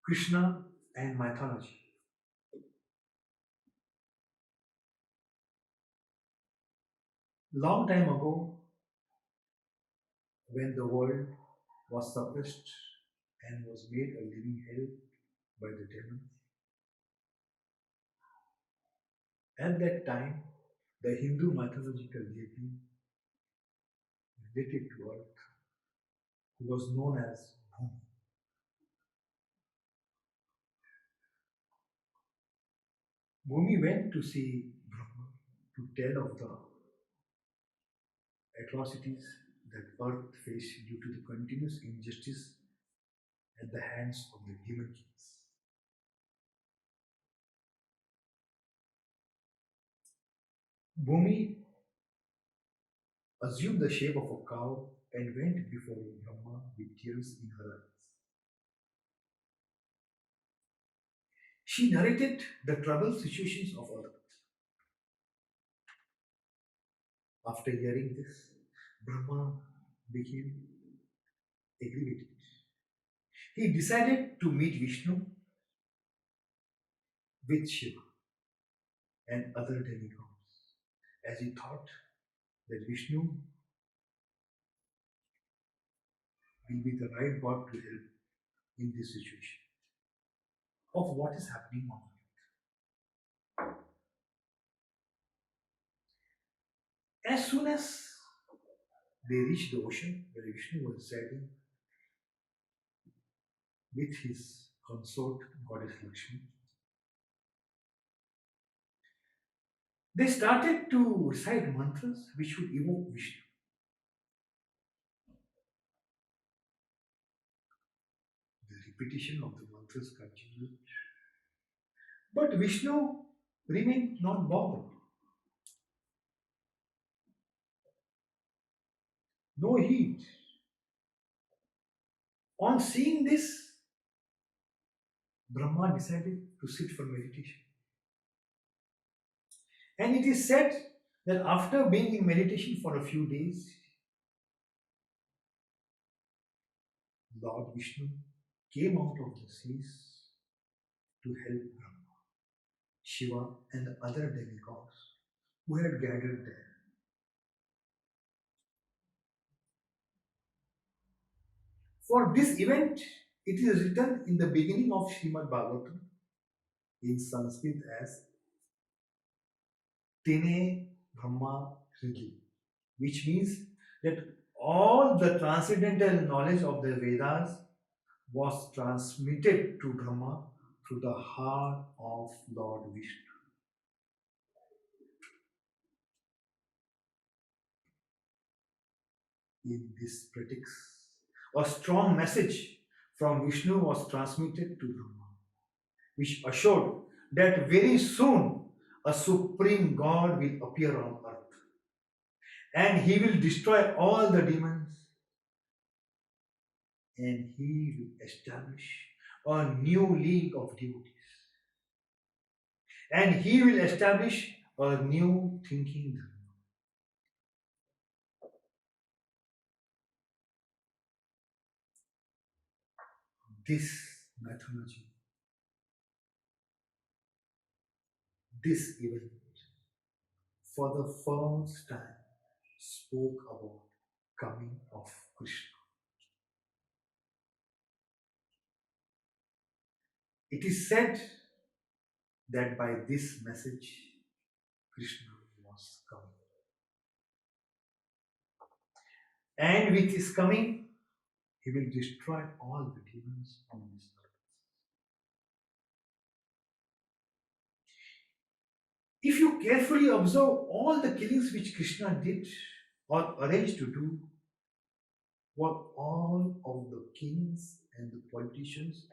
Krishna and Mythology. Long time ago, when the world was suppressed and was made a living hell by the demons, at that time, the Hindu mythological deity related to earth, who was known as Bhumi. Bhumi went to see Brahma to tell of the atrocities that earth faced due to the continuous injustice at the hands of the demon kings. Bhumi assumed the shape of a cow and went before Brahma with tears in her eyes. She narrated the troubled situations of earth. After hearing this, Brahma became aggravated. He decided to meet Vishnu with Shiva and other demigods, as he thought that Vishnu will be the right God to help in this situation of what is happening on earth. As soon as they reached the ocean where Vishnu was residing with his consort, goddess Lakshmi, they started to recite mantras which would evoke Vishnu. The repetition of the mantras continued, but Vishnu remained not bothered. No heed. On seeing this, Brahma decided to sit for meditation. And it is said that after being in meditation for a few days, Lord Vishnu came out of the seas to help Brahma, Shiva, and the other demigods who had gathered there. For this event, it is written in the beginning of Srimad Bhagavatam in Sanskrit as Tene Brahma Hridi, which means that all the transcendental knowledge of the Vedas was transmitted to Brahma through the heart of Lord Vishnu. In this predicts a strong message from Vishnu was transmitted to Brahma, which assured that very soon a supreme God will appear on earth and he will destroy all the demons and he will establish a new league of devotees and he will establish a new thinking dharma. This mythology, this event, for the first time spoke about coming of Krishna. It is said that by this message, Krishna was coming. And with his coming, he will destroy all the demons on this earth. If you carefully observe all the killings which Krishna did or arranged to do, were all of the kings and the politicians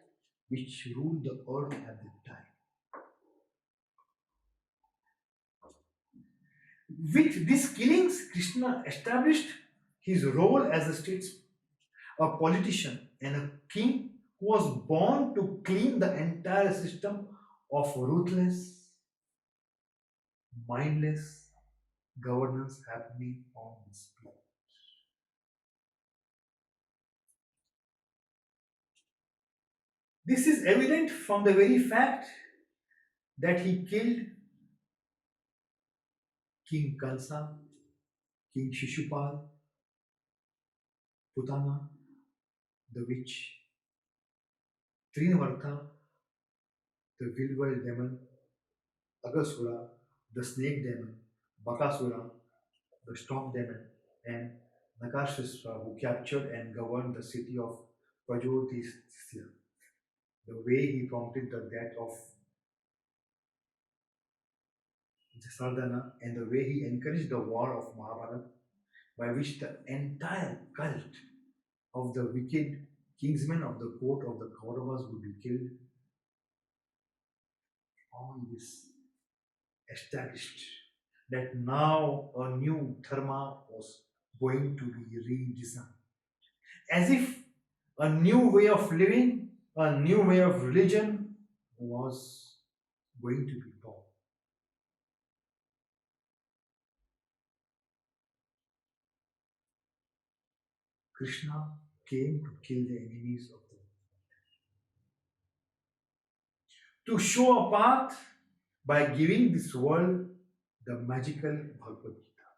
which ruled the earth at that time. With these killings, Krishna established his role as a statesman, a politician, and a king who was born to clean the entire system of ruthless, mindless governance happening on this planet. This is evident from the very fact that he killed King Kansa, King Shishupal, Putana, the witch, Trinavarta, the Vilwal demon, Agasura, the snake demon, Bakasura, the storm demon, and Nakashasura, who captured and governed the city of Prajodhisya. The way he prompted the death of Jasardhana and the way he encouraged the war of Mahabharata, by which the entire cult of the wicked kingsmen of the court of the Kauravas would be killed, all this established that now a new dharma was going to be redesigned. As if a new way of living, a new way of religion was going to be born. Krishna came to kill the enemies of the world, to show a path by giving this world the magical Bhagwad Geeta.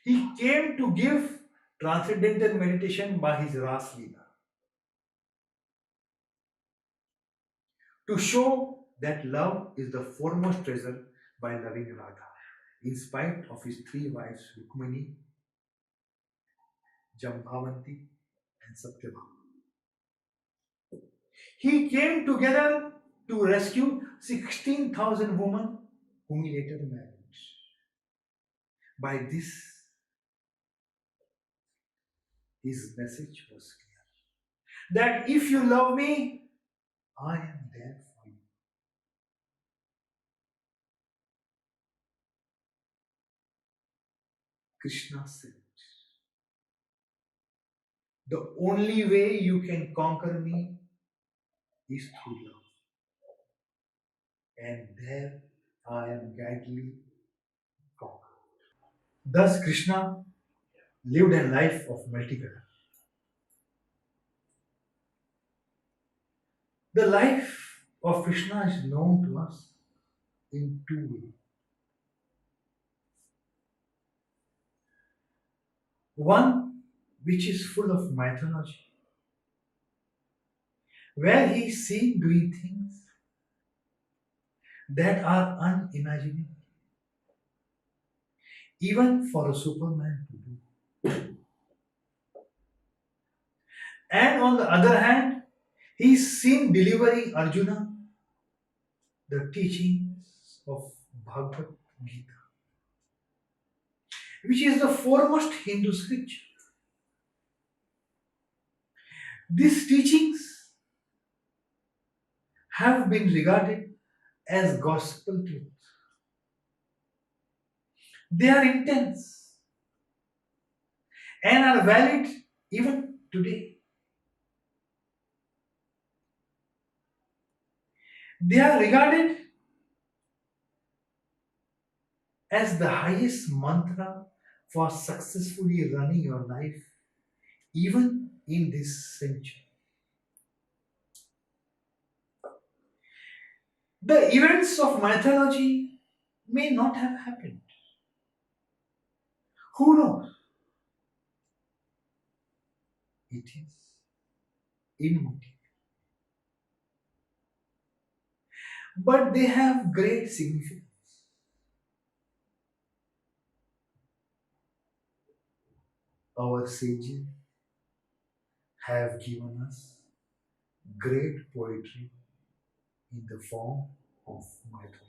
He came to give transcendental meditation by his Ras Leela, to show that love is the foremost treasure by loving Radha, in spite of his three wives Rukmini, Jambhavanti, and Satyabhama. He came together to rescue 16,000 women whom he later married. By this, his message was clear that if you love me, I am there for you. Krishna said, the only way you can conquer me is through love. And there I am gladly conquered. Thus, Krishna lived a life of multicolor. The life of Krishna is known to us in two ways. One, which is full of mythology, where he is seen doing things that are unimaginable, even for a superman to do. And on the other hand, he is seen delivering Arjuna the teachings of Bhagwad Geeta, which is the foremost Hindu scripture. These teachings have been regarded as gospel truth. They are intense and are valid even today. They are regarded as the highest mantra for successfully running your life, even in this century. The events of mythology may not have happened. Who knows? It is immaterial. But they have great significance. Our sages have given us great poetry in the form of mythology.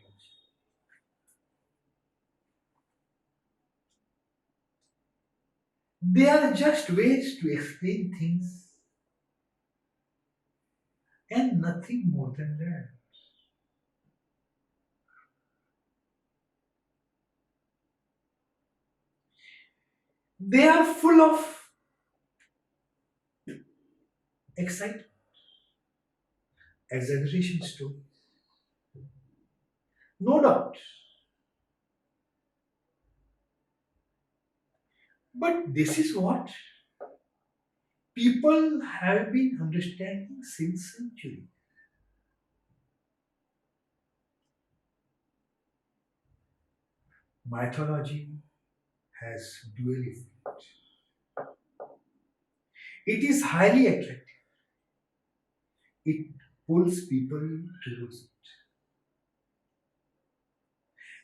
They are just ways to explain things and nothing more than that. They are full of excitement, exaggerations too. No doubt. But this is what people have been understanding since centuries. Mythology has dual effect. It is highly attractive. It pulls people towards it.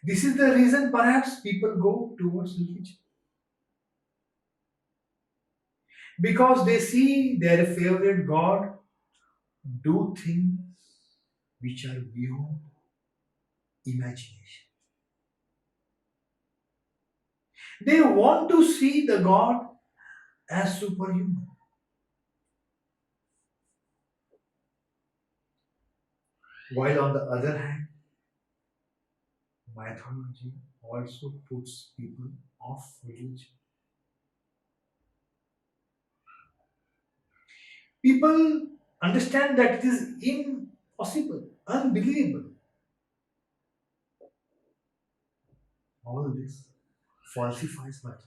This is the reason perhaps people go towards religion because they see their favorite god do things which are beyond imagination. They want to see the god as superhuman. While on the other hand, mythology also puts people off religion. People understand that it is impossible, unbelievable. All this falsifies mythology.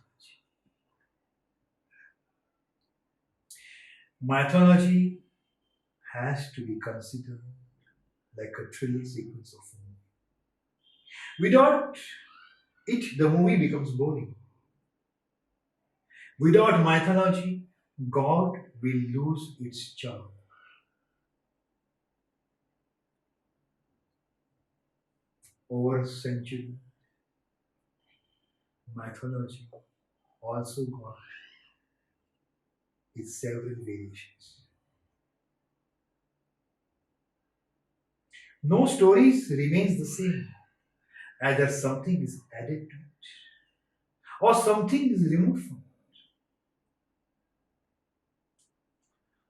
Mythology has to be considered like a thrill sequence of movie. Without it, the movie becomes boring. Without mythology, God will lose its charm. Over century, mythology also got its several variations. No stories remains the same. Either something is added to it or something is removed from it.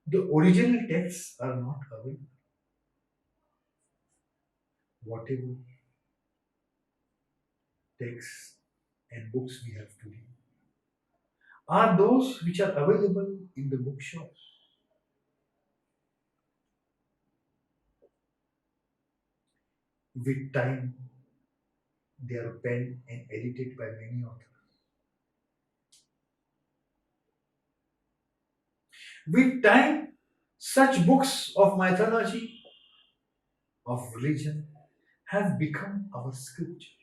The original texts are not available. Whatever texts and books we have today are those which are available in the bookshops. With time, they are penned and edited by many authors. With time, such books of mythology, of religion, have become our scripture.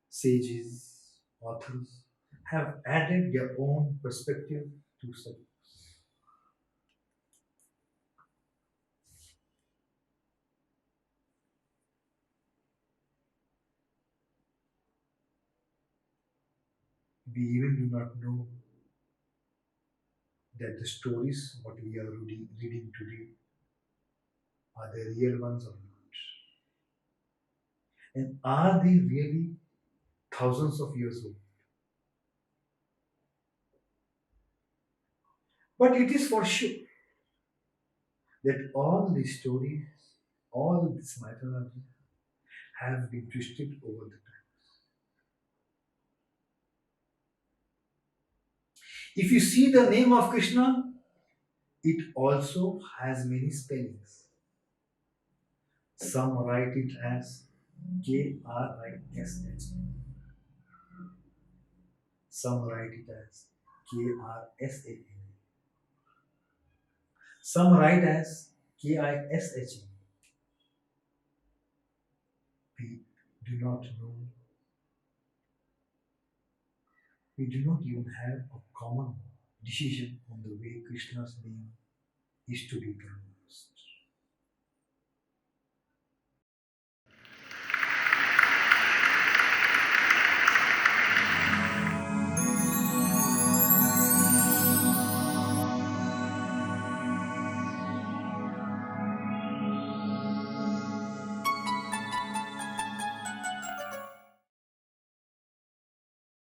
Sages, authors have added their own perspective to such books. We even do not know that the stories what we are reading today are they real ones or not, and are they really thousands of years old. But it is for sure that all these stories, all this mythology have been twisted over the time. If you see the name of Krishna, it also has many spellings. Some write it as Krish. Some write it as Krsan. Some write as Kisha. We do not know. We do not even have a common decision on the way Krishna's name is to be pronounced.